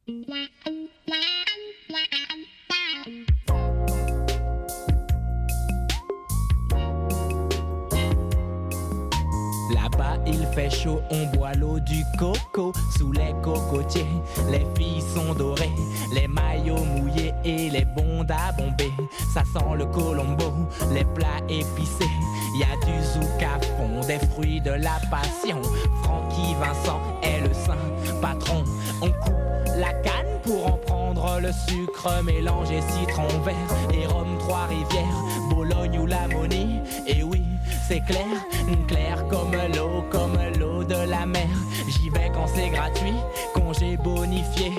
Là-bas il fait chaud, on boit l'eau du coco. Sous les cocotiers, les filles sont dorées, les maillots mouillés et les bondes à bomber. Ça sent le colombo, les plats épicés. Y a du zouk à fond, des fruits de la passion. Francky Vincent est le saint patron. On coupe la canne pour en prendre le sucre mélangé citron vert et rhum Trois-Rivières, Bologne ou la Monnie. Et oui, c'est clair, clair comme l'eau de la mer. J'y vais quand c'est gratuit, congé bonifié.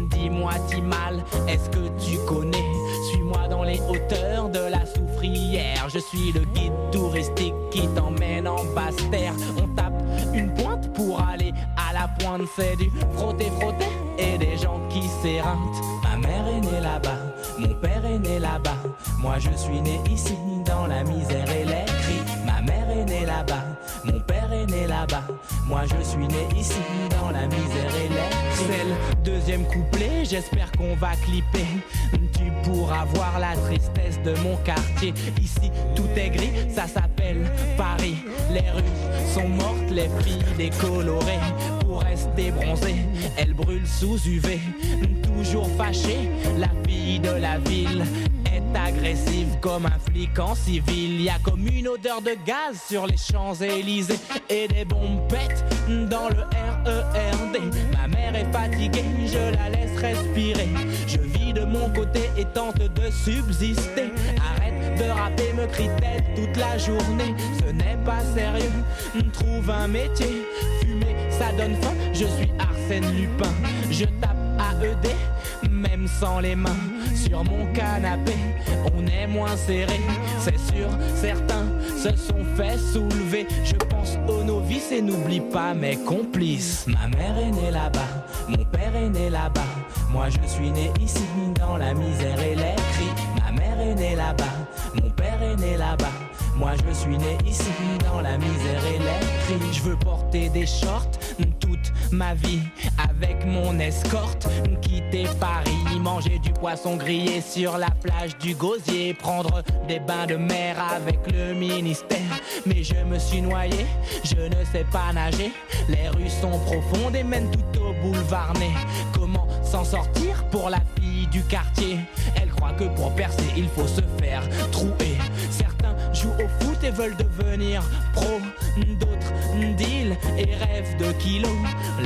Dis-moi Timal, est-ce que tu connais? Suis-moi dans les hauteurs de la Soufrière. Je suis le guide touristique qui t'emmène en Basse-Terre. On tape une pointe pour aller à la pointe. C'est du frotter et des gens qui s'éreintent. Ma mère est née là-bas, mon père est né là-bas. Moi je suis né ici dans la misère et les cris. Ma mère est née là-bas, mon père est né là-bas. Moi je suis né ici dans la misère et les cris. C'est le deuxième couplet, j'espère qu'on va clipper. Tu pourras voir la tristesse de mon quartier. Ici tout est gris, ça s'appelle Paris. Les rues sont mortes, les filles décolorées. Pour rester bronzées, elles brûlent sous UV. Toujours fâchée, la fille de la ville est agressive comme un flic en civil. Y a comme une odeur de gaz sur les Champs-Élysées et des bombes pètent dans le RERD. Ma mère est fatiguée, je la laisse respirer. Je vis de mon côté et tente de subsister. Arrête de rapper, me crie-t-elle toute la journée. Ce n'est pas sérieux, trouve un métier. Fumer, ça donne faim, je suis Arsène Lupin. Je tape AED, même sans les mains. Sur mon canapé, on est moins serré. C'est sûr, certains se sont fait soulever. Je pense aux novices et n'oublie pas mes complices. Ma mère est née là-bas, mon père est né là-bas. Moi je suis né ici dans la misère et les cris. Ma mère est née là-bas, mon père est né là-bas. Moi je suis né ici dans la misère et les cris. Je veux porter des shorts toute ma vie avec mon escorte. Quitter Paris, manger du poisson grillé sur la plage du Gosier. Prendre des bains de mer avec le ministère. Mais je me suis noyé, je ne sais pas nager. Les rues sont profondes et mènent tout au boulevard Ney. Comment s'en sortir pour la fille du quartier? Elle croit que pour percer il faut se faire trouer. Certains jouent au foot et veulent devenir pro. D'autres deal et rêvent de kilos.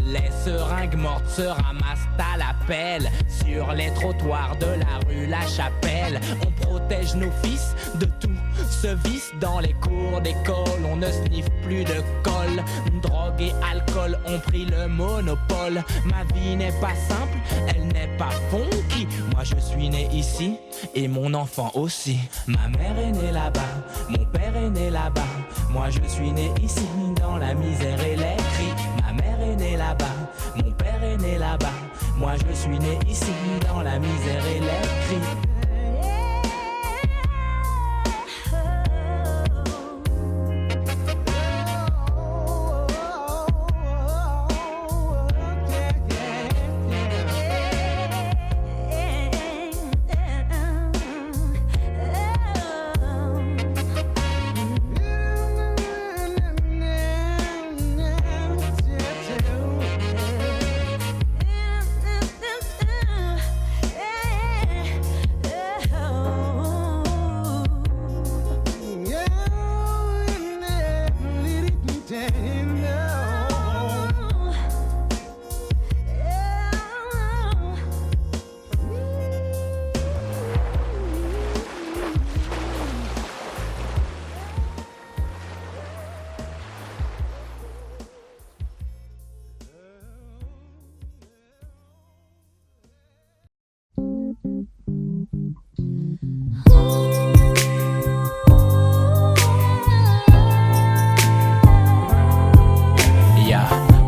Les seringues mortes se ramassent à la pelle sur les trottoirs de la rue La Chapelle. On protège nos fils de tout ce vice. Dans les cours d'école on ne sniffe plus de colle. Drogue et alcool ont pris le monopole. Ma vie n'est pas simple, elle n'est pas funky. Moi je suis né ici et mon enfant aussi. Ma mère est née là-bas, mon père est né là-bas. Moi je suis né ici dans la misère et les cris. Ma mère est née là-bas, mon père est né là-bas. Moi je suis né ici dans la misère et les cris.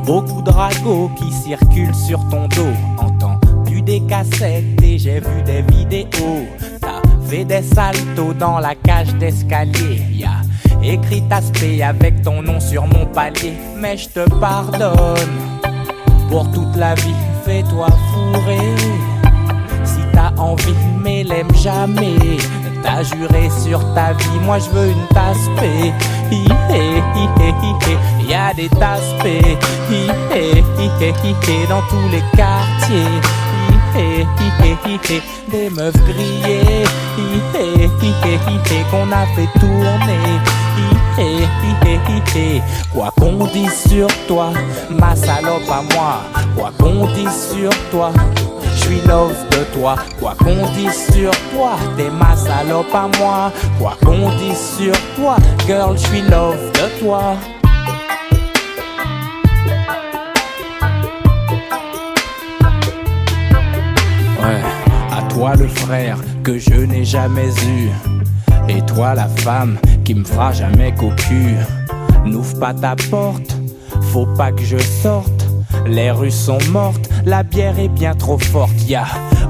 Beaucoup de ragots qui circulent sur ton dos. Entendu des cassettes et j'ai vu des vidéos. T'as fait des saltos dans la cage d'escalier. Y'a écrit aspect avec ton nom sur mon palier. Mais je te pardonne. Pour toute la vie, fais-toi fou. bourré. Si t'as envie mais l'aime jamais, t'as juré sur ta vie, moi je veux une tasse P. Y'a des tasses P dans tous les quartiers. Des meufs grillées qu'on a fait tourner. Quoi qu'on dise sur toi, ma salope à moi. Quoi qu'on dise sur toi, j'suis love de toi. Quoi qu'on dise sur toi, t'es ma salope à moi. Quoi qu'on dise sur toi, girl, j'suis love de toi. Ouais, à toi le frère que je n'ai jamais eu, et toi la femme qui me fera jamais cocu. N'ouvre pas ta porte, faut pas que je sorte. Les rues sont mortes, la bière est bien trop forte. Y'a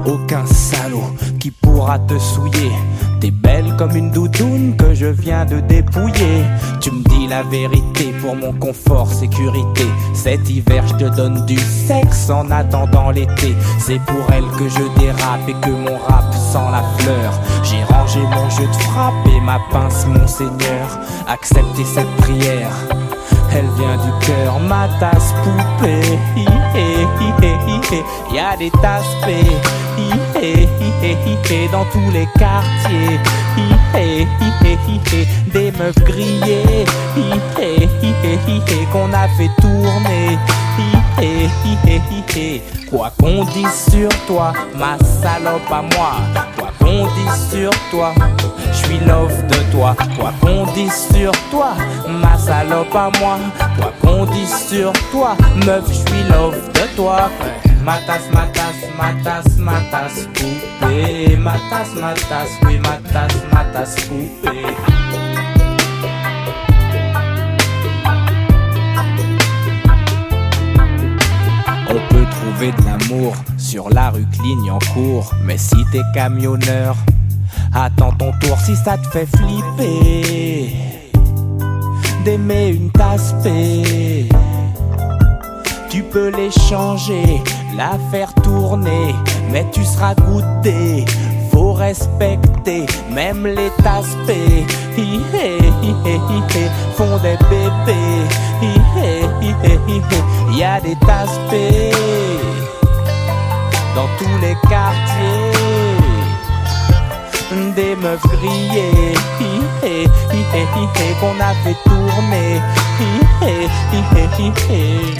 aucun salaud qui pourra te souiller. T'es belle comme une doudoune que je viens de dépouiller. Tu me dis la vérité pour mon confort, sécurité. Cet hiver je te donne du sexe en attendant l'été. C'est pour elle que je dérape et que mon rap sent la fleur. J'ai rangé mon jeu de frappe et ma pince mon seigneur. Acceptez cette prière, elle vient du cœur, ma tasse poupée. Y'a des tasses P dans tous les quartiers. Des meufs grillées qu'on a fait tourner. Quoi qu'on dise sur toi, ma salope à moi. Quoi qu'on dise sur toi, j'suis love de toi. Quoi qu'on dise sur toi, ma salope à moi. Quoi qu'on dise sur toi, meuf, j'suis love de toi. Ma tasse, ma tasse, ma tasse, ma tasse poupée. Ma tasse, oui, ma tasse poupée. On peut trouver de l'amour sur la rue Clignancourt, mais si t'es camionneur, attends ton tour si ça te fait flipper d'aimer une tasse P. Tu peux l'échanger, la faire tourner, mais tu seras goûté. Faut respecter, même les tasses P font des bébés. Y'a des tasses P dans tous les quartiers. Des meufs grillées qu'on a fait tourner.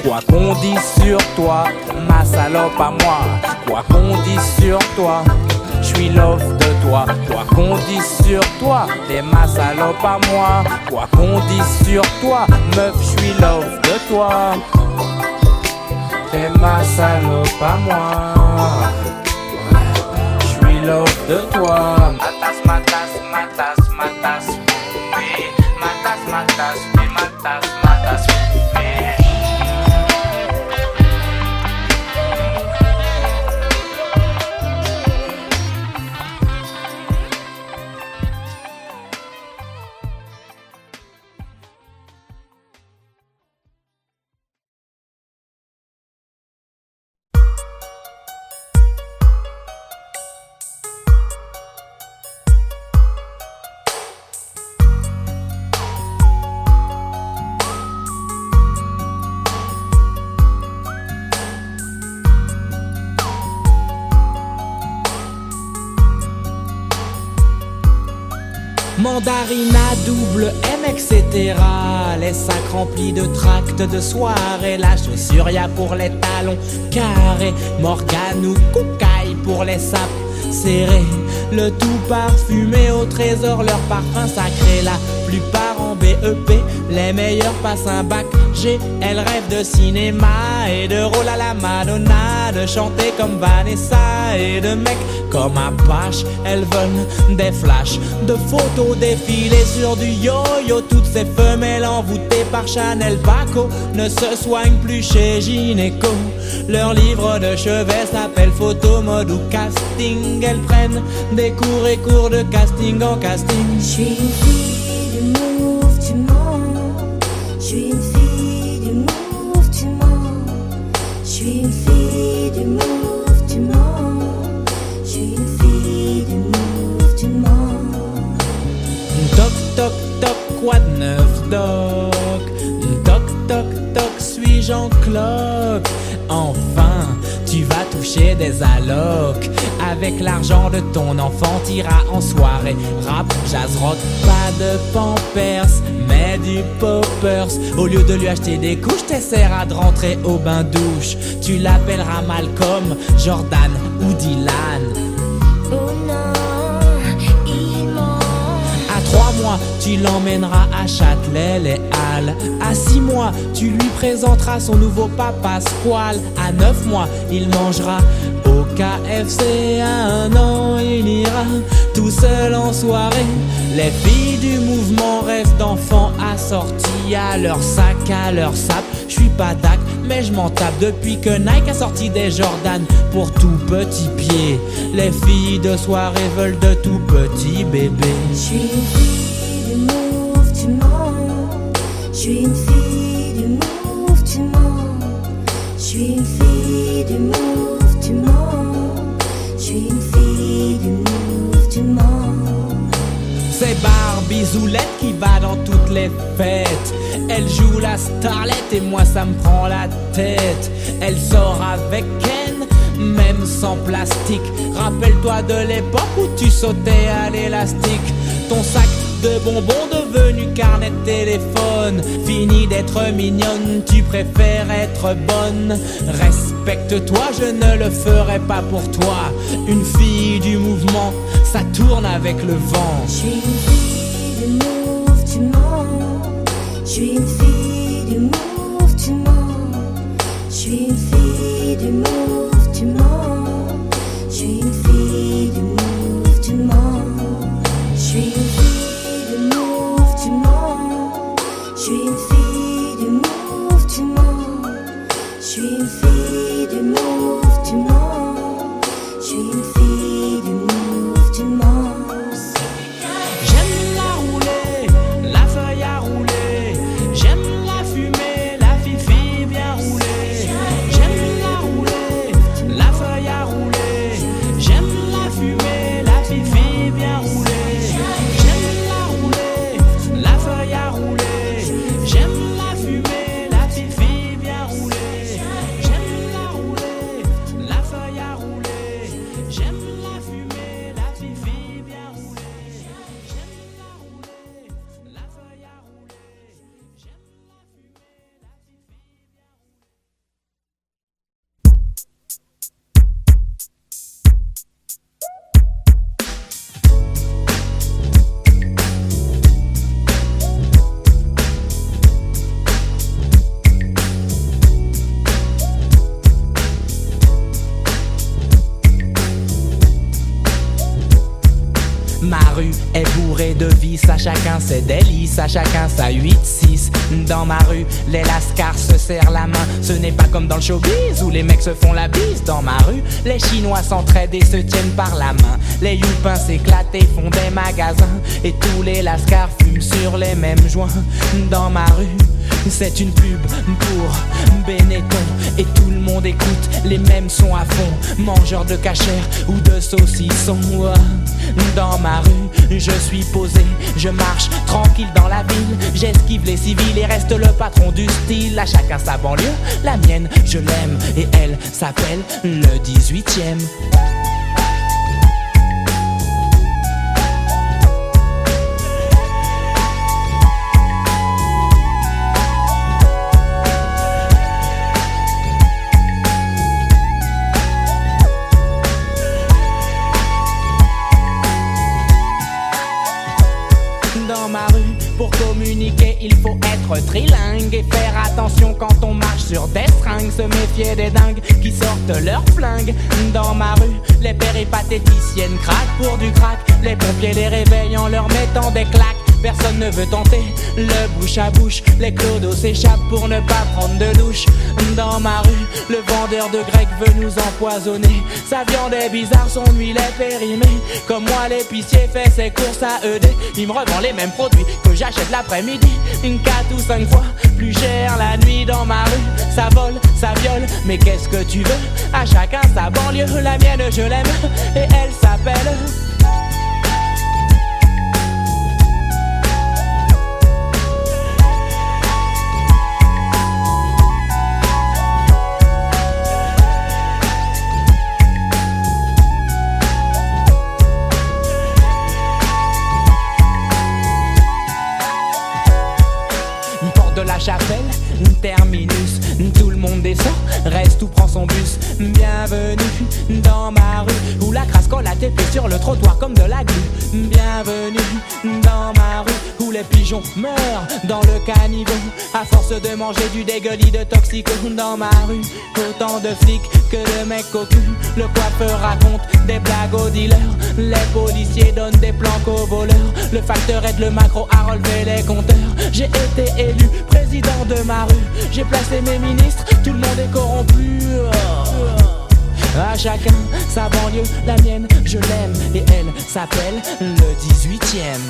Quoi qu'on dise sur toi, ma salope à moi. Quoi qu'on dise sur toi, j'suis love de toi. Quoi qu'on dise sur toi, t'es ma salope à moi. Quoi qu'on dise sur toi, meuf, j'suis love de toi. T'es ma salope à moi. J'suis love de toi. Ma tasse, ma tasse, ma tasse, ma tasse, oui. Ma tasse, oui, ma tasse, oui. Mandarina, double M, etc. Les sacs remplis de tracts de soirée. La chaussure, y'a pour les talons carrés. Morgane ou cocaille pour les sapes serrés. Le tout parfumé au trésor, leur parfum sacré. La plupart en BEP, les meilleurs passent un bac G. Elles rêvent de cinéma et de rôle à la Madonna, de chanter comme Vanessa et de mecs comme Apache. Elles veulent des flashs de photos défilées sur du yo-yo. Toutes ces femelles envoûtées par Chanel Paco ne se soignent plus chez Gynéco. Leur livre de chevet s'appelle photo, mode ou casting. Elles prennent des cours et cours de casting en casting. Je suis une fille du mouvement. Je suis une fille du mouvement. Je suis une fille du mouvement. toucher des allocs. Avec l'argent de ton enfant, t'iras en soirée. Rap, jazz, rock, pas de Pampers, mais du Poppers. Au lieu de lui acheter des couches, t'essaieras de rentrer au bain-douche. Tu l'appelleras Malcolm, Jordan ou Dylan. Oh non, il ment. À 3 mois, tu l'emmèneras à Châtelet, les Halles. À 6 mois, tu lui présenteras son nouveau papa Squall. À 9 mois, il mangera au KFC. À 1 an, il ira tout seul en soirée. Les filles du mouvement rêvent d'enfants assortis à leur sac, à leur sap. Je suis pas dac, mais je m'en tape depuis que Nike a sorti des Jordan pour tout petit pied. Les filles de soirée veulent de tout petits bébés. Je suis une fille du mouvement. Je suis une fille du mouvement. Je suis une fille du mouvement. Je suis une fille du mouvement. C'est Barbie Zoulette qui va dans toutes les fêtes. Elle joue la starlette et moi ça me prend la tête. Elle sort avec Ken, même sans plastique. Rappelle-toi de l'époque où tu sautais à l'élastique. Ton sac de bonbons devenu carnet de téléphone. Fini d'être mignonne, tu préfères être bonne. Respecte-toi, je ne le ferai pas pour toi. Une fille du mouvement, ça tourne avec le vent. Je suis une fille du mouvement. Je suis une fille du mouvement. Je suis une fille du mouvement. Je suis une fille du mouvement. Je suis une fille du mouvement. Je suis une fille du mouvement. Je suis une fille du mouvement. Je suis une fille du mouvement. J'aime la rouler, la feuille à rouler. J'aime la fumée, la fifi bien roulée. J'aime la rouler, la feuille à rouler. J'aime la fumée, la fifi bien roulée. J'aime la rouler, la feuille à rouler. J'aime la fumée, la fifi bien roulée. J'aime la rouler, la feuille à rouler. J'aime la fumée, la fifi bien roulée. J'aime la rouler, la feuille à rouler. J'aime la fumée, la fifi bien roulée. Ma rue est bourrée de vices, à chacun ses délices, à chacun sa 8-6. Dans ma rue, les lascars se serrent la main. Ce n'est pas comme dans le showbiz où les mecs se font la bise. Dans ma rue, les Chinois s'entraident et se tiennent par la main. Les youpins s'éclatent et font des magasins. Et tous les lascars fument sur les mêmes joints. Dans ma rue, c'est une pub pour Benetton. Et tout le monde écoute les mêmes sons à fond. Mangeurs de cachère ou de saucissons. Dans ma rue, je suis posé, je marche tranquille dans la ville. J'esquive les civils et reste le patron du style. À chacun sa banlieue, la mienne je l'aime. Et elle s'appelle le 18e. Dans ma rue, pour communiquer, il faut être trilingue et faire attention quand on marche sur des seringues. Se méfier des dingues qui sortent leurs flingues. Dans ma rue, les péripatéticiennes craquent pour du crack. Les pompiers les réveillent en leur mettant des claques. Personne ne veut tenter le bouche à bouche. Les clodos s'échappent pour ne pas prendre de douche. Dans ma rue, le vendeur de grec veut nous empoisonner. Sa viande est bizarre, son huile est périmée. Comme moi l'épicier fait ses courses à ED. Il me revend les mêmes produits que j'achète l'après-midi. 4 ou 5 fois plus cher la nuit. Dans ma rue, ça vole, ça viole. Mais qu'est-ce que tu veux? À chacun sa banlieue. La mienne je l'aime et elle s'appelle terminus. Tout le monde descend, reste ou prend son bus. Bienvenue dans ma rue, où la crasse colle à tes pieds sur le trottoir comme de la glu. Bienvenue dans ma rue, où les pigeons meurent dans le caniveau à force de manger du dégueulis de toxico. Dans ma rue, autant de flics que de mecs au cul. Le coiffeur raconte des blagues aux dealers, les policiers donnent des planques aux voleurs. Le facteur aide le macro à relever les compteurs. J'ai été élu président de ma rue, j'ai placé mes ministres, tout le monde est corrompu. À chacun sa banlieue, la mienne je l'aime et elle s'appelle le 18e.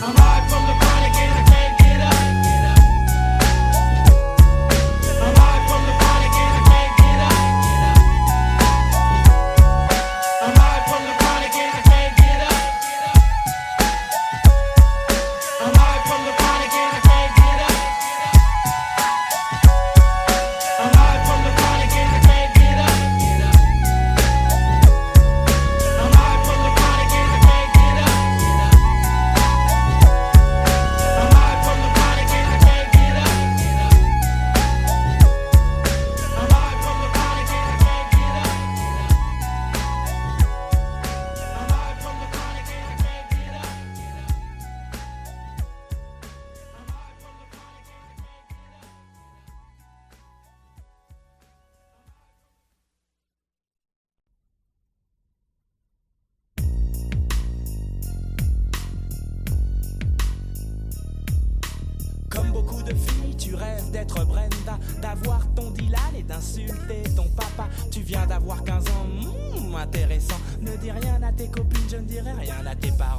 Comme beaucoup de filles, tu rêves d'être Brenda, d'avoir ton Dylan et d'insulter ton papa. Tu viens d'avoir 15 ans, intéressant. Ne dis rien à tes copines, je ne dirai rien à tes parents.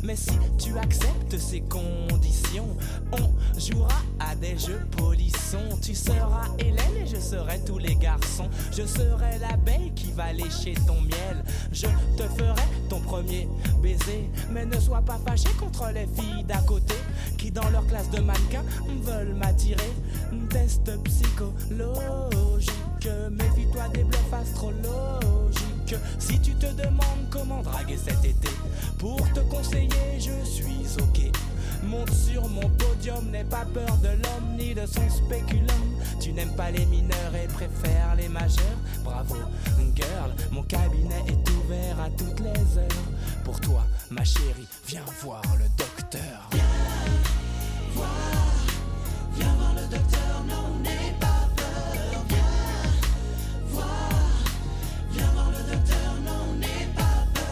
Mais si tu acceptes ces conditions, on jouera à des jeux polissons. Tu seras Hélène et je serai tous les garçons. Je serai l'abeille qui va lécher ton miel. Je te ferai ton premier baiser. Mais ne sois pas fâché contre les filles d'à côté qui dans leur classe de mannequins veulent m'attirer. Test psychologique, méfie-toi des bluffs astrologiques. Si tu te demandes comment draguer cet été, pour te conseiller je suis ok. Monte sur mon podium, n'aie pas peur de l'homme ni de son spéculum. Tu n'aimes pas les mineurs et préfères les majeurs. Bravo girl, mon cabinet est ouvert à toutes les heures. Pour toi ma chérie, viens voir le docteur. Viens voir le docteur, non n'aie pas peur. Viens voir le docteur, non n'aie pas peur.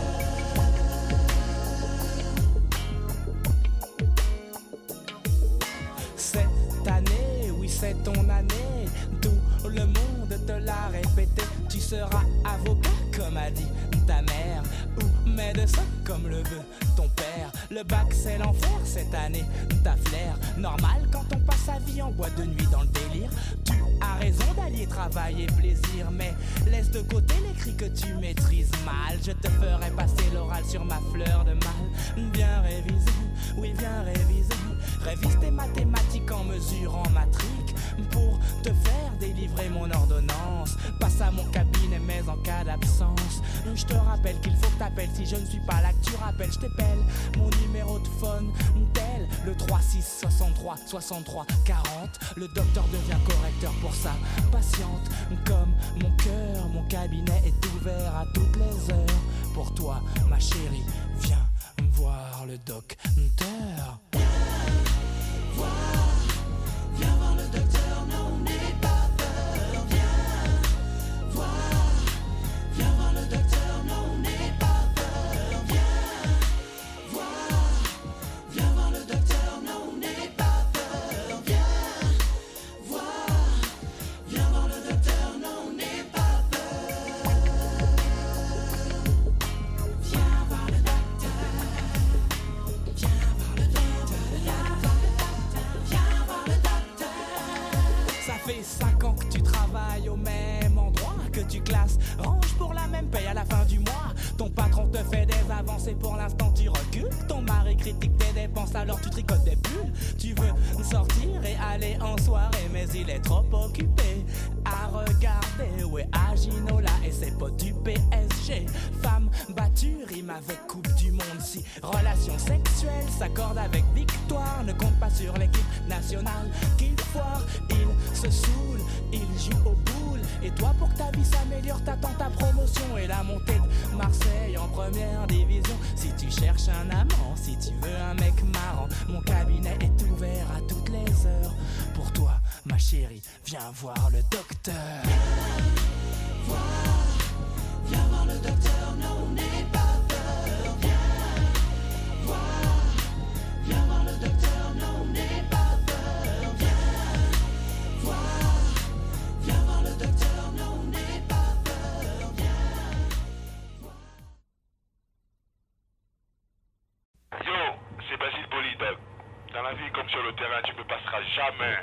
Cette année, oui c'est ton année, tout le monde te l'a répété. Tu seras avocat comme a dit ta mère, ou médecin comme le veut ton père. Le bac c'est l'enfer cette année, t'as flair. Normal quand on passe sa vie en boîte de nuit dans le délire. Tu as raison d'allier travail et plaisir, mais laisse de côté les cris que tu maîtrises mal. Je te ferai passer l'oral sur ma fleur de mal. Bien réviser, oui bien réviser. Révise tes mathématiques en mesurant ma trique pour te faire délivrer mon ordonnance. Passe à mon cabinet mais en cas d'absence. Je te rappelle qu'il faut que t'appelles. Si je ne suis pas là que tu rappelles, je t'appelle. Mon numéro de phone tel le 36 63 63 40. Le docteur devient correcteur pour sa patiente. Comme mon cœur, mon cabinet est ouvert à toutes les heures. Pour toi ma chérie, viens voir le docteur. Viens voir le docteur, non n'aie pas peur. Viens voir le docteur, non n'aie pas peur. Viens voir le docteur, non n'aie pas peur. Viens voir le docteur, non n'aie pas peur. Viens voir le docteur. Viens voir le docteur. Ça fait 5 ans que tu travailles au même endroit, que tu classes, ranges pour la même paye à la fin du mois. Ton patron te fait des avancées, pour l'instant tu recules. Ton mari critique tes dépenses, alors tu tricotes des pulls. Tu veux sortir et aller en soirée, mais il est trop occupé à regarder où est Aginola et ses potes du PSG. Femme battue rime avec Coupe du Monde Si relation sexuelle s'accorde avec victoire, ne compte pas sur l'équipe nationale qu'il foire. Il se saoule, il joue au boule. Et toi, pour que ta vie s'améliore, t'attends ta promotion et la montée de Marseille en première division. Si tu cherches un amant, si tu veux un mec marrant, mon cabinet est ouvert à toutes les heures. Pour toi, ma chérie, viens voir le docteur. Viens voir le docteur, non, n'aie pas peur. Viens voir le docteur, non, n'aie pas peur. Viens voir le docteur, non, n'aie pas peur. Yo, c'est Basile Polydog. Dans la vie comme sur le terrain, tu me passeras jamais.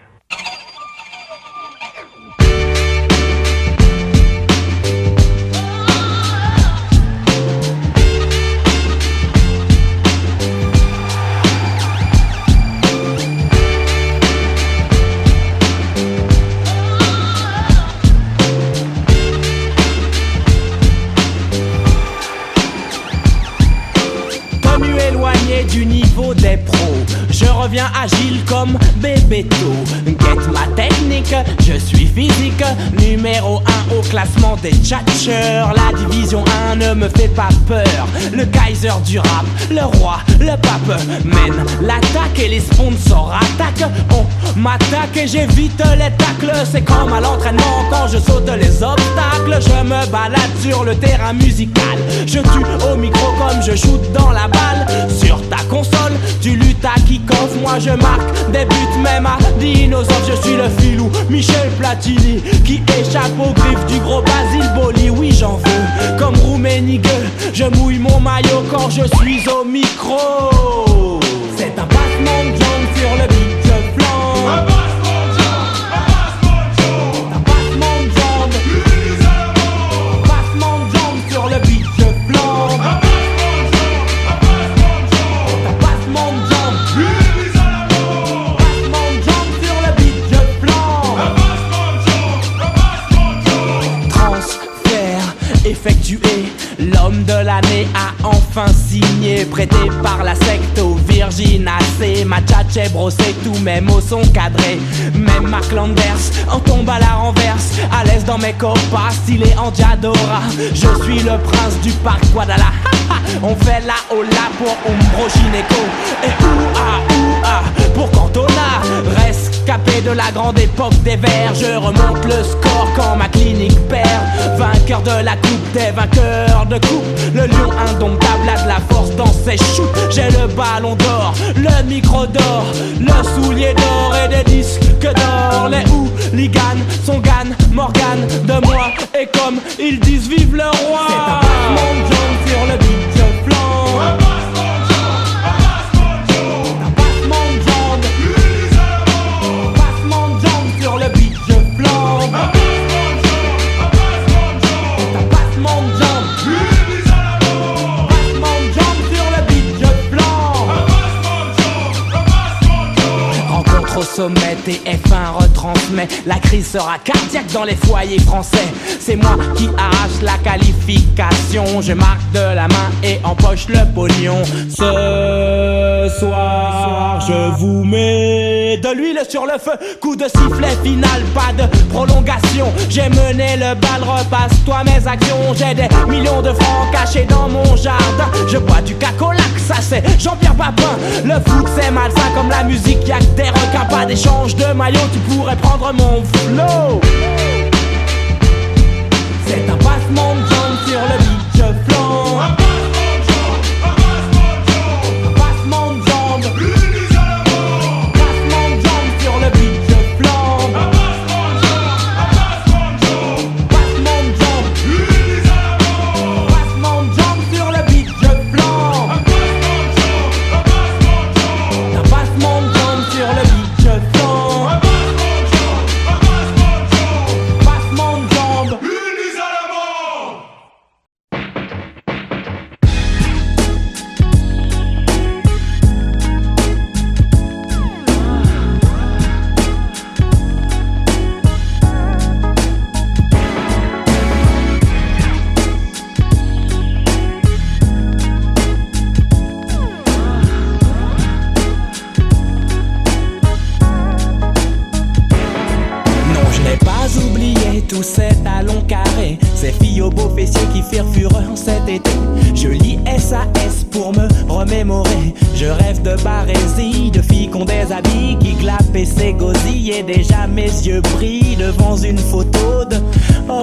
Du niveau des pros, je reviens agile comme Bébéto. Get ma technique, je suis physique, numéro 1 au classement des tchatcheurs. La division 1 ne me fait pas peur. Le Kaiser du rap, le roi, le pape mène l'attaque et les sponsors attaquent. On m'attaque et j'évite les tacles. C'est comme à l'entraînement quand je saute les obstacles. Je me balade sur le terrain musical. Je tue au micro comme je shoot dans la balle. Sur ta console, tu luttes à kick-off. Moi je marque des buts même à dinosaures. Je suis le filou Michel Platini qui échappe aux griffes du gros Basile Boli. Oui j'en veux comme Rouménigue. Je mouille mon maillot quand je suis au micro. C'est un passement de jambes sur le beat, je flanque. Un passement de jambes, un passement de jambes. Un passement de jambes sur le beat, je flanque. Effectué, l'homme de l'année a enfin signé. Prêté par la secte aux Virginacées. Ma tchatche est brossée, tous mes mots sont cadrés. Même Mark Landers en tombe à la renverse. À l'aise dans mes copas, stylé en Diadora. Je suis le prince du parc Guadalajara. On fait la hola pour Umbro Gineco. Et ouah pour Cantona. Rescapé de la grande époque des Verts. Je remonte le score quand ma clinique perd. Vainqueur de la coupe des vainqueurs de coupe. Le lion indomptable a de la force dans ses shoots. J'ai le ballon d'or, le micro d'or, le soulier d'or et des disques d'or. Les hooligans sont Gann, Morgan de moi. Et comme ils disent vive le roi. C'est un passement de jambes sur le beat, je flanque. Un passement de jambes, un passement de jambes. Un passement de jambes sur le beat, je flanque. Au sommet, TF1 retransmet. La crise sera cardiaque dans les foyers français. C'est moi qui arrache la qualification. Je marque de la main et empoche le pognon. Ce soir, je vous mets de l'huile sur le feu. Coup de sifflet final, pas de prolongation. J'ai mené le bal, repasse-toi mes actions. J'ai des millions de francs cachés dans mon jardin. Je bois du cacolac, ça c'est Jean-Pierre Papin. Le foot c'est malsain comme la musique, y'a que des requins. Pas d'échange de maillot, tu pourrais prendre mon flow. C'est un passement de jambes sur le beat, je flanque. Un passement de jambes, un passement de jambes sur le beat, je flanque. Un passement de jambes, un passement de jambes sur le beat, je flanque. Un passement de jambes sur le beat. été. Je lis SAS pour me remémorer. Je rêve de barésie, de filles qui ont des habits qui clapent et s'égosillent. Et déjà mes yeux brillent devant une photo de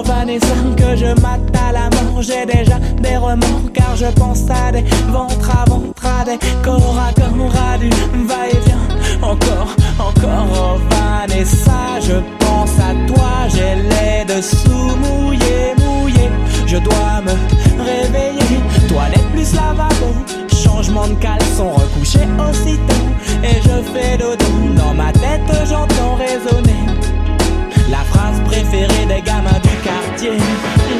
Vanessa que je mate à la mort. J'ai déjà des remords car je pense à des ventres à ventre, à des corps à corps, à du va-et-vient. Encore, oh Vanessa, je pense à toi. J'ai les dessous mouillés. Je dois me réveiller. Toilette plus lavabo, changement de caleçon, recouché aussitôt. Et je fais dodo, dans ma tête j'entends résonner la phrase préférée des gamins du quartier.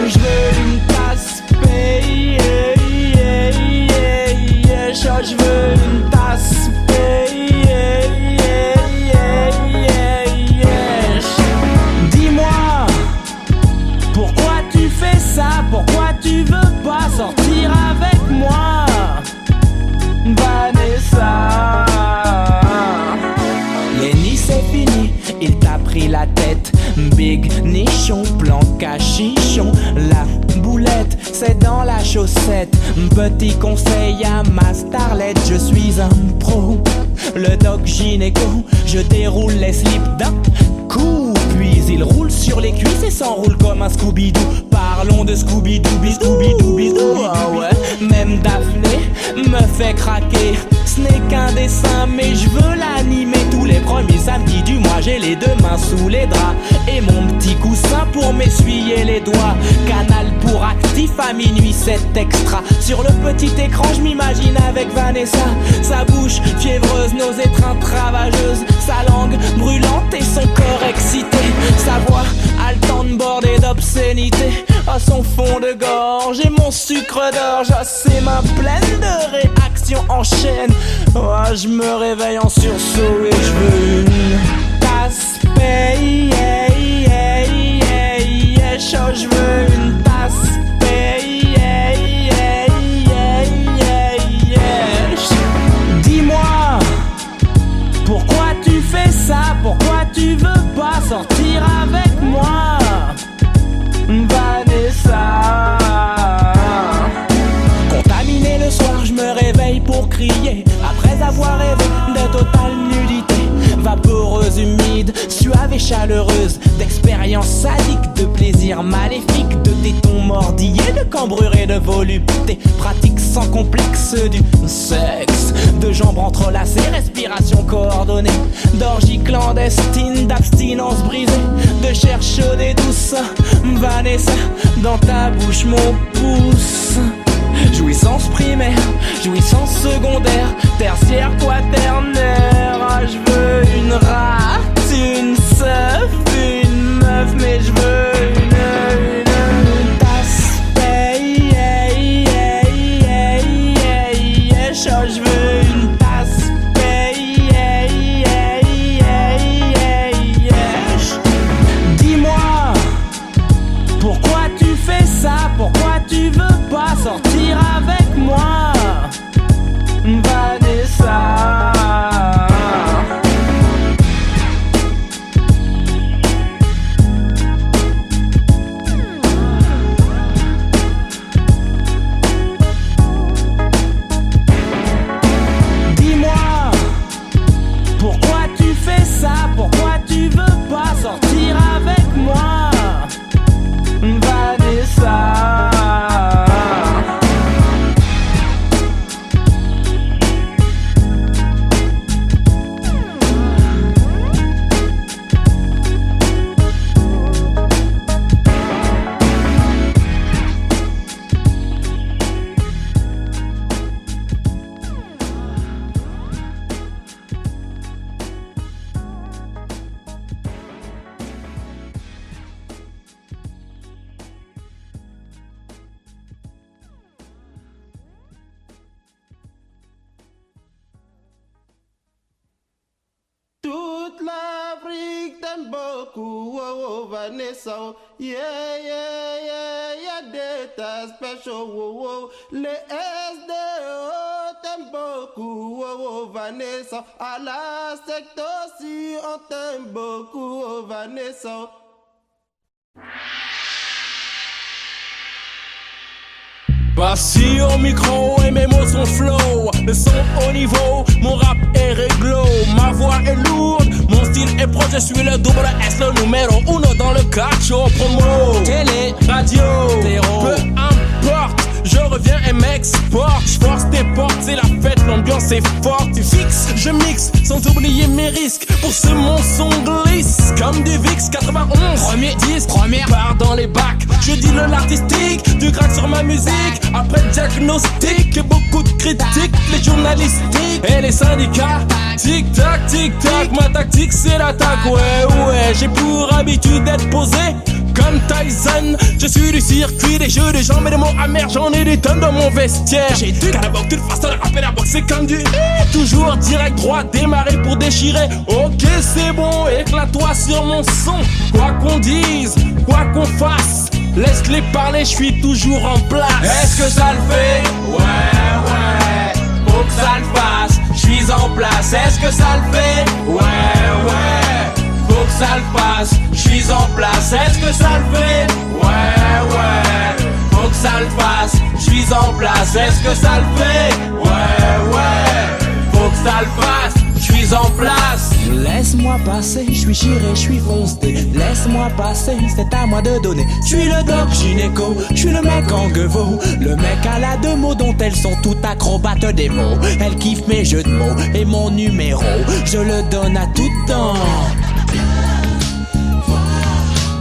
Je veux une tasse payée, je veux une tasse payée. Dis-moi, pourquoi tu fais ça? Pourquoi tu veux pas sortir avec moi, Vanessa? Lenny c'est fini, il t'a pris la tête. Big nichon, plan cachichon. La boulette, c'est dans la chaussette. Petit conseil à ma starlette, je suis un pro. Le doc gynéco, je déroule les slips d'un coup. Puis il roule sur les cuisses et s'enroule comme un Scooby-Doo. Parlons de Scooby-Doo, Scooby-Doo. Ah ouais, même Daphné me fait craquer. Ce n'est qu'un dessin mais je veux l'animer. Tous les premiers samedis du mois j'ai les deux mains sous les draps et mon petit coussin pour m'essuyer les doigts. Canal pour actif à minuit 7 extra. Sur le petit écran je m'imagine avec Vanessa. Sa bouche fiévreuse, nos étreintes ravageuses. Sa langue brûlante et son corps excité. Sa voix haletante bordée d'obscénité. À son fond de gorge et mon sucre d'orge. À ses mains pleines de réactions en chaîne. Oh, je me réveille en sursaut et je veux une tasse payée. Je veux une tasse payée. Dis-moi, pourquoi tu fais ça? Pourquoi tu veux pas sortir avec moi, Vanessa? Contaminé le soir, je me réveille pour crier. Après avoir rêvé de totale nudité, vaporeuse, humide, suave et chaleureuse, d'expériences sadiques, de plaisir maléfique, de tétons mordillés, de cambrure et de volupté, pratique sans complexe du sexe, de jambes entrelacées, respiration coordonnée, d'orgie clandestine, d'abstinence brisée, de chair chaude et douce. Vanessa, dans ta bouche mon pouce. Jouissance primaire, jouissance secondaire, tertiaire, quaternaire. Ah, je veux une rate, une seuf, une meuf, mais je veux une tasse payée. Je veux une tasse payée. Dis-moi, pourquoi tu fais ça? Pourquoi tu veux pas sortir avec moi, Vanessa? Dis-moi, pourquoi tu fais ça? Pourquoi tu veux pas sortir avec moi, Vanessa? Toute l'Afrique t'aime beaucoup, oh, oh, Vanessa. Oh. Yeah, yeah, yeah, yeah, data special, oh, oh. Les SDO t'aiment beaucoup, oh, oh, Vanessa. À la secte aussi, on t'aime beaucoup, oh, Vanessa. Bassi au micro et mes mots sont flow. Le son au niveau, mon rap est réglo. Ma voix est lourde, mon style est proche. Je suis le double S, le numéro 1 dans le cacho promo. Télé, radio, terreau, peu importe. Je reviens et m'exporte, je force tes portes, c'est la fête, l'ambiance est forte. Tu fixes, je mixe, sans oublier mes risques. Pour ce mon son glisse, comme du VIX 91. Premier disque, première part dans les bacs. Je dis le l'artistique, du grade sur ma musique. Après le diagnostic, et beaucoup de critiques. Les journalistiques et les syndicats. Tic tac, ma tactique c'est l'attaque. Ouais, j'ai pour habitude d'être posé comme Tyson. Je suis du circuit des jeux de jambes et des mots amers. J'en ai des tonnes dans mon vestiaire. J'ai du carabok, toute façon de rapper la boxe, c'est comme du toujours direct droit, démarrer pour déchirer. Ok c'est bon, éclate-toi sur mon son. Quoi qu'on dise, quoi qu'on fasse, laisse-les parler, je suis toujours en place. Est-ce que ça le fait? Ouais, faut que ça le fasse, je suis en place. Est-ce que ça le fait? Ouais, faut que ça le fasse, je suis en place. Est-ce que ça le fait? Ouais, faut que ça le fasse, je suis en place. Est-ce que ça le fait? Ouais, faut que ça le fasse, je suis en place. Laisse-moi passer, je suis chiré, je suis foncé. Laisse-moi passer, c'est à moi de donner. Je suis le doc gynéco, je suis le mec en gueveau. Le mec à la deux mots dont elles sont toutes acrobates des mots. Elle kiffe mes jeux de mots et mon numéro, je le donne à tout temps.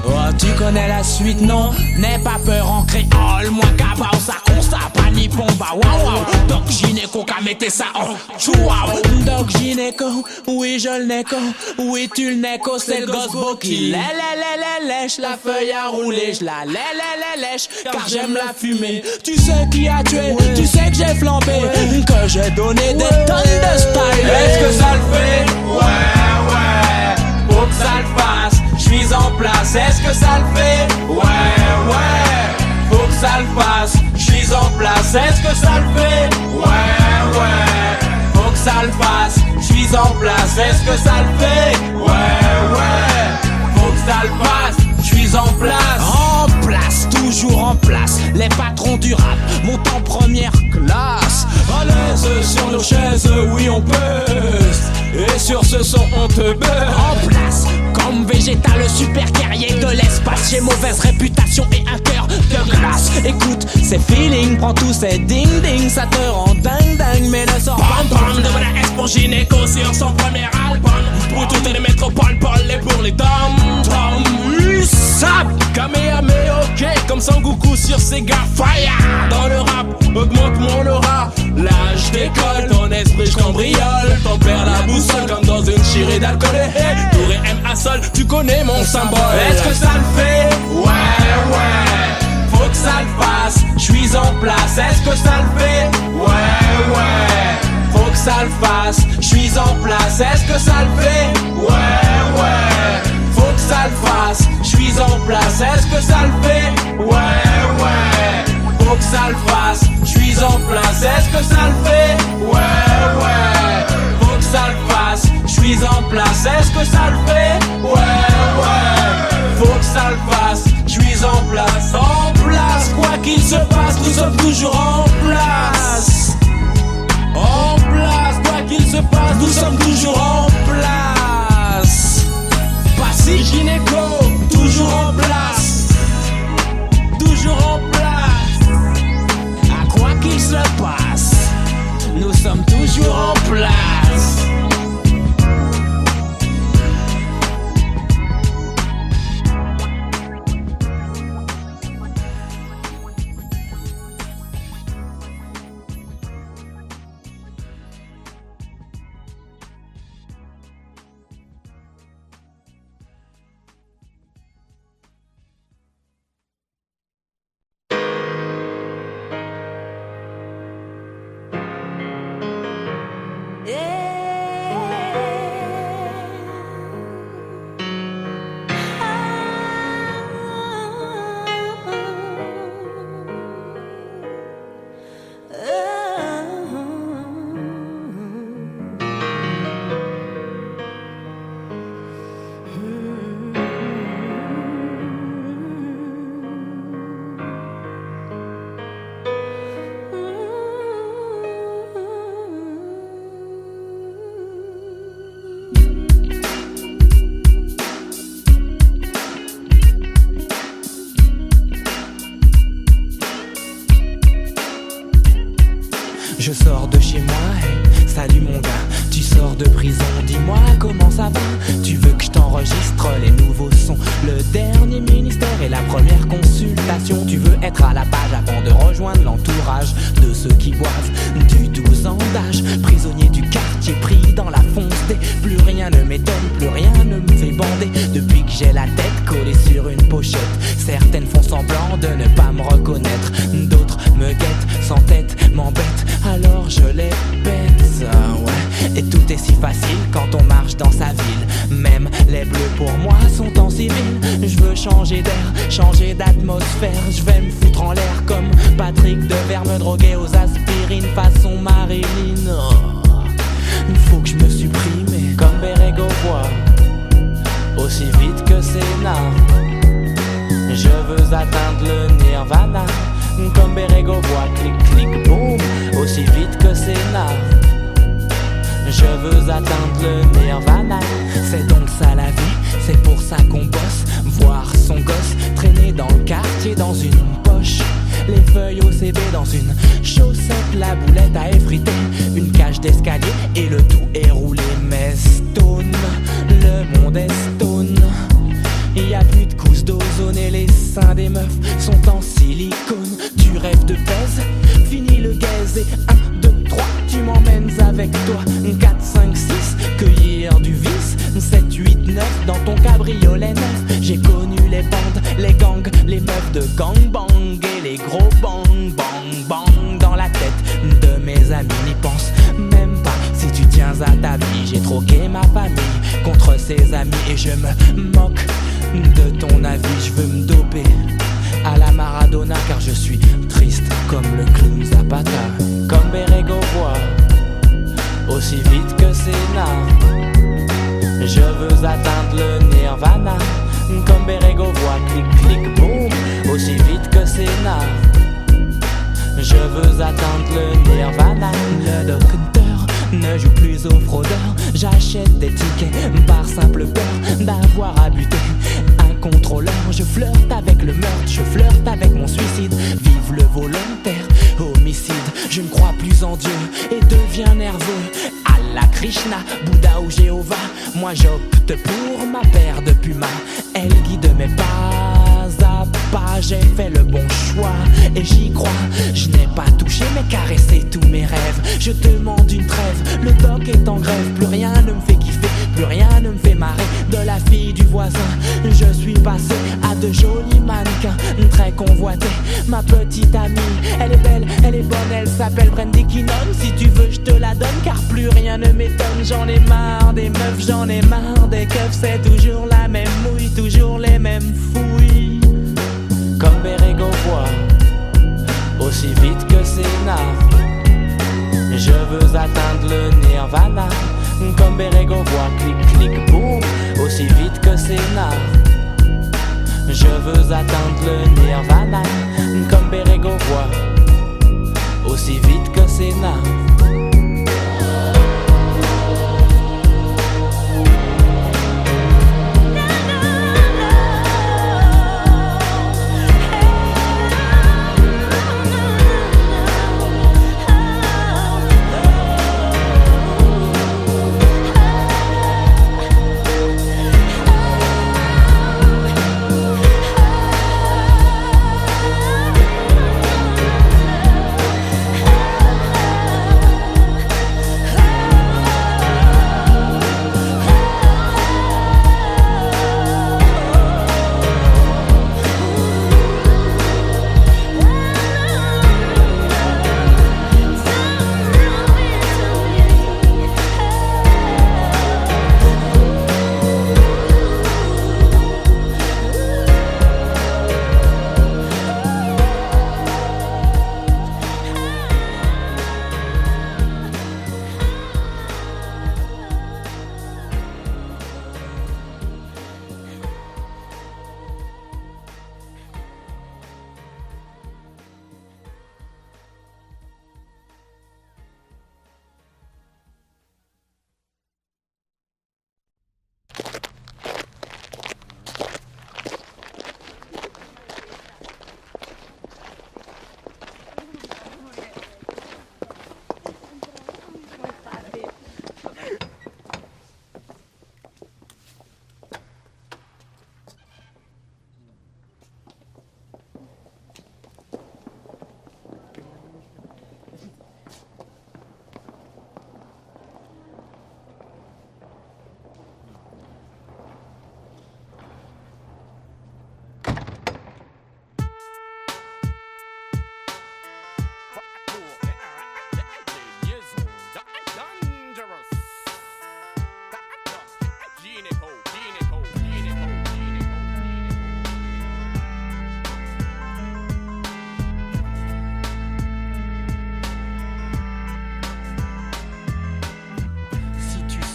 Oh, tu connais la suite, non? N'aie pas peur en créole. Moi, cabao, ça constate, pas ni pomba. Waouh, Doc gynéco, qu'a mettez ça en chouaou. Doc gynéco, oui, je le néco. Oui, tu le néco, c'est le gosse qui lèche la feuille à rouler. Je la lèche, car j'aime la fumée. Tu sais qui a tué, tu sais que j'ai flambé, que j'ai donné des tonnes de style. Est-ce que ça le fait? Ouais, faut que ça le fasse, je suis en place. Est-ce que ça le fait? Ouais, faut que ça le fasse, je suis en place. Est-ce que ça le fait? Ouais, faut que ça le fasse, je suis en place. Est-ce que ça le fait? Ouais, faut que ça le fasse, je suis en place. En place, toujours en place. Les patrons du rap montent en première classe. À l'aise sur nos chaises, oui on pèse. Et sur ce son on te beurre. En place, comme végétal, super guerrier de l'espace. J'ai mauvaise réputation et un cœur de glace. Écoute, ces feelings, prends tous ces ding-ding. Ça te rend dingue, mais ne sors pas. Bam de la S pour gynéco sur son premier album. Pour toutes les métropoles, Paul et pour les dom-toms. Sap, Kamehameha, ok, comme Sangoku sur Sega Fire. Dans le rap, augmente mon aura. Là je décolle, ton esprit je cambriole. Ton père la boussole comme dans une chirée d'alcool. Tour et M à sol, tu connais mon symbole. Est-ce que ça le fait? Ouais, faut que ça le fasse, je suis en place. Est-ce que ça le fait? Ouais, faut que ça le fasse, je suis en place. Est-ce que ça le fait? Ouais, faut que ça le fasse, je suis en place. Est-ce que ça le fait? Ouais, faut que ça le fasse, je suis en place. Est-ce que ça le fait? Ouais, faut que ça le fasse, je suis en place. Est-ce que ça le fait? Ouais, faut que ça le fasse, je suis en place. En place, quoi qu'il se passe, nous sommes toujours en place. En place, quoi qu'il se passe, nous sommes toujours en place. Passy gynéco, toujours en place. Toujours en place. À quoi qu'il se passe, nous sommes toujours en place. Yeah. Je sors de chez moi, hey, salut mon gars. Tu sors de prison, dis-moi comment ça va. Tu veux que je t'enregistre les nouveaux sons, le dernier ministère et la première consultation. Tu veux être à la page avant de rejoindre l'entourage de ceux qui boivent du 12 ans d'âge. Prisonnier du quartier pris dans la fonce des. Plus rien ne m'étonne, plus rien ne me fait bander. Depuis que j'ai la tête collée sur une pochette, certaines font semblant de ne pas me reconnaître. D'autres me guettent, sans tête, m'embêtent, alors je les pète, ouais. Et tout est si facile quand on marche dans sa ville. Même les bleus pour moi sont en civil. Je veux changer d'air, changer d'atmosphère. Je vais me foutre en l'air comme Patrick Devers, me droguer aux aspirines façon Marilyn. Il faut que je me supprime comme Bérégo voit, aussi vite que Sénat. Je veux atteindre le nirvana, comme Bérégo voit, clic clic boum, aussi vite que Sénat. Je veux atteindre le nirvana. C'est donc ça la vie, c'est pour ça qu'on bosse. Voir son gosse traîner dans le quartier dans une poche, les feuilles au CD dans une chaussette, la boulette à effriter, une cage d'escalier et le tout est roulé. Mais stone, le monde est stone. Y a plus de couches d'ozone et les seins des meufs sont en silicone. Tu rêves de baise, fini le gaze et 1, 2, 3, tu m'emmènes avec toi. 4, 5, 6, cueillir du vice. 7, 8, 9, dans ton cabriolet neuf. J'ai connu les bandes, les gangs, les meufs de gangbang et les gros bang, bang, bang dans la tête de mes amis. N'y pense même pas si tu tiens à ta vie. J'ai troqué ma famille contre ses amis et je me moque de ton avis. Je veux me doper à la Maradona car je suis triste comme le clown Zapata. Comme Bérégo voit, aussi vite que Sénat. Je veux atteindre le nirvana, comme Bérégo voit, clic clic boum, aussi vite que Sénat. Je veux atteindre le nirvana. Le docteur ne joue plus aux fraudeurs. J'achète des tickets par simple peur d'avoir à buter un contrôleur. Je flirte avec le meurtre, je flirte avec mon suicide. Vive le volontaire homicide. Je ne crois plus en Dieu et deviens nerveux. Allah, Krishna, Bouddha ou Jéhovah, moi j'opte pour ma paire de pumas. Elle guide mes pas à pas. J'ai fait le bon choix et j'y crois. Je n'ai pas touché mais caressé tous mes rêves. Je demande une trêve, le doc est en grève. Plus rien ne me fait kiffer, plus rien ne me fait marrer. De la fille du voisin, je suis passé à de jolis mannequins très convoités. Ma petite amie, elle est belle, elle est bonne, elle s'appelle Brandy Kinnon. Si tu veux je te la donne car plus rien ne m'étonne. J'en ai marre des meufs, j'en ai marre des keufs. C'est toujours la même mouille, toujours les mêmes fouilles. Comme Bérégo voit, aussi vite que Sénat. Je veux atteindre le nirvana, comme Bérégo voit, clic clic boum, aussi vite que Sénat. Je veux atteindre le nirvana, comme Bérégo voit, aussi vite que Sénat.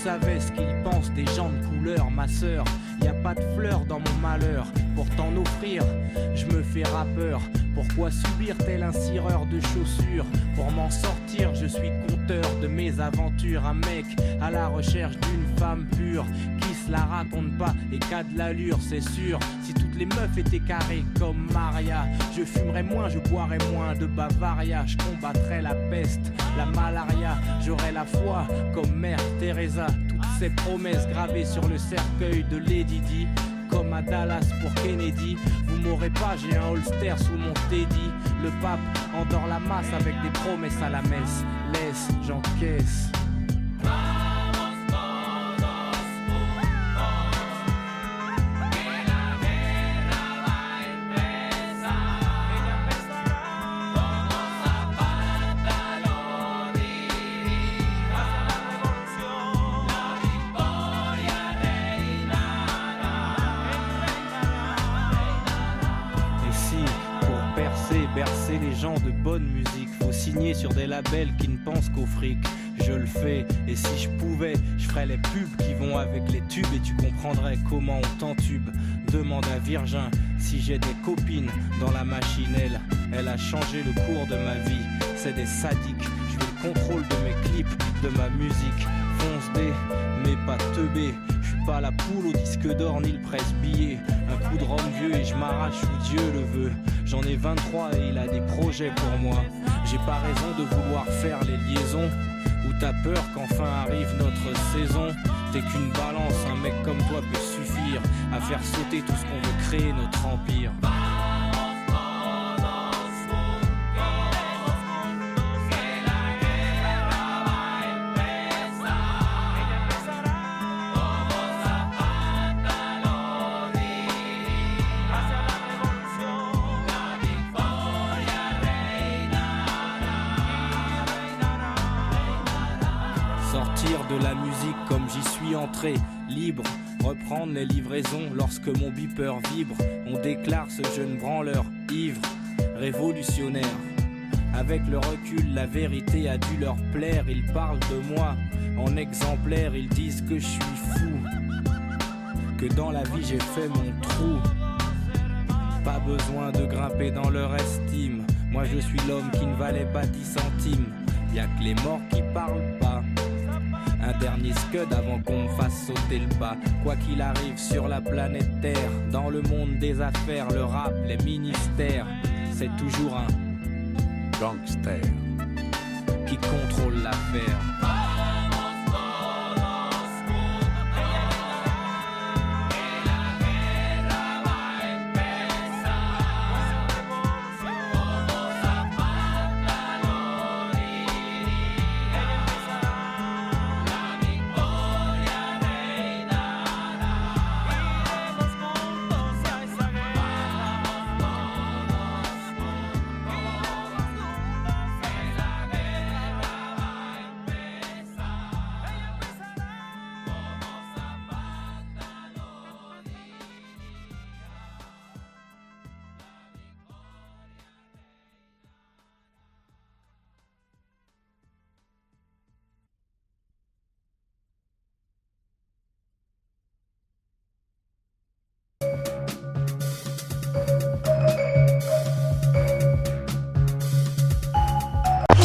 savais ce qu'ils pensent des gens de couleur, ma sœur. Y a pas de fleurs dans mon malheur. Pour t'en offrir, je me fais rappeur. Pourquoi subir tel un cireur de chaussures? Pour m'en sortir, je suis conteur de mes aventures. Un mec à la recherche d'une femme pure, qui se la raconte pas et qu'a de l'allure, c'est sûr. Si toutes les meufs étaient carrées comme Maria, je fumerais moins, je boirais moins de Bavaria. Je combattrais la peste, la malaria. J'aurais la foi comme Mère Teresa. Toutes ces promesses gravées sur le cercueil de Lady Di. Comme à Dallas pour Kennedy, vous m'aurez pas, j'ai un holster sous mon Teddy. Le pape endort la masse avec des promesses à la messe. Laisse, j'encaisse. Bercer les gens de bonne musique, faut signer sur des labels qui ne pensent qu'au fric. Je le fais, et si je pouvais, je ferais les pubs qui vont avec les tubes, et tu comprendrais comment on t'entube. Demande à Virgin si j'ai des copines dans la machinelle. Elle a changé le cours de ma vie, c'est des sadiques. Je veux le contrôle de mes clips, de ma musique. Fonce D, mais pas teubé. Je suis pas la poule au disque d'or ni le presse-billet. Un coup de rhum vieux et je m'arrache où Dieu le veut. J'en ai 23 et il a des projets pour moi. J'ai pas raison de vouloir faire les liaisons. Ou t'as peur qu'enfin arrive notre saison. T'es qu'une balance, un mec comme toi peut suffire à faire sauter tout ce qu'on veut créer, notre empire. De la musique comme j'y suis entré, libre, reprendre les livraisons lorsque mon beeper vibre. On déclare ce jeune branleur ivre, révolutionnaire. Avec le recul, la vérité a dû leur plaire. Ils parlent de moi en exemplaire, ils disent que je suis fou, que dans la vie j'ai fait mon trou. Pas besoin de grimper dans leur estime. Moi je suis l'homme qui ne valait pas 10 centimes. Y'a que les morts qui parlent pas. Un dernier scud avant qu'on me fasse sauter le pas. Quoi qu'il arrive sur la planète Terre, dans le monde des affaires, le rap, les ministères, c'est toujours un gangster qui contrôle l'affaire.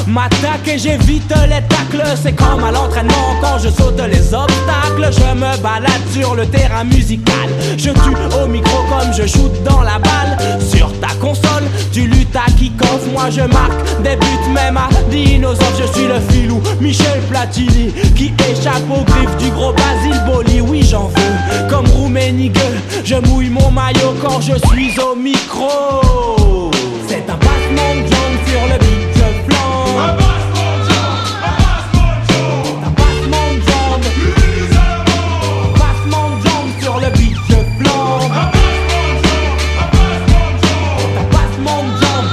M'attaque et j'évite les tacles. C'est comme à l'entraînement quand je saute les obstacles. Je me balade sur le terrain musical. Je tue au micro comme je shoot dans la balle. Sur ta console, tu luttes à kick-off. Moi je marque des buts même à dinosaures. Je suis le filou Michel Platini qui échappe aux griffes du gros Basile Boli. Oui j'en veux comme Rouménigue. Je mouille mon maillot quand je suis au micro. C'est un passement de jambes sur le beat. Je flanque. Un passement de jambes. Un passement de jambes. Un passement de jambes sur le beat. Je flanque. Un passement de jambes.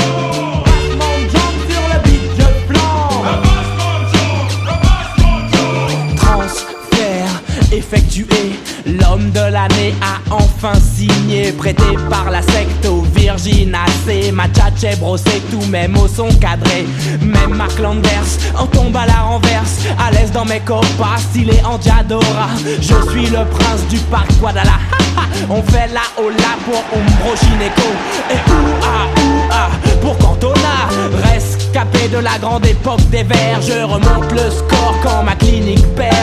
Un passement de jambes sur le beat. Je flanque. Un passement de jambes. Transfert effectué. L'homme de l'année a enfin signé. Prêté par la secte au virus. Virgin AC, ma tchatche brossée, tous mes mots sont cadrés. Même Mark Landers en tombe à la renverse, à l'aise dans mes copas, stylé en Diadora. Je suis le prince du parc Guadala. On fait la hola pour Umbro Gineco et ouah pour Cantona. Rescapé de la grande époque des Verts, je remonte le score quand ma clinique perd.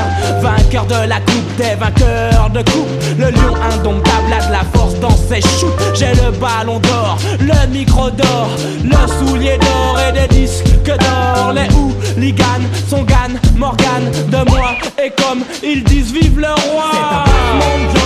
Vainqueur de la coupe des vainqueurs de coupe, le lion indomptable a de la force dans ses shoots. J'ai le ballon d'or, le micro d'or, le soulier d'or et des disques d'or. Les hooligans sont Gann Morgan de moi, et comme ils disent vive le roi. C'est un monde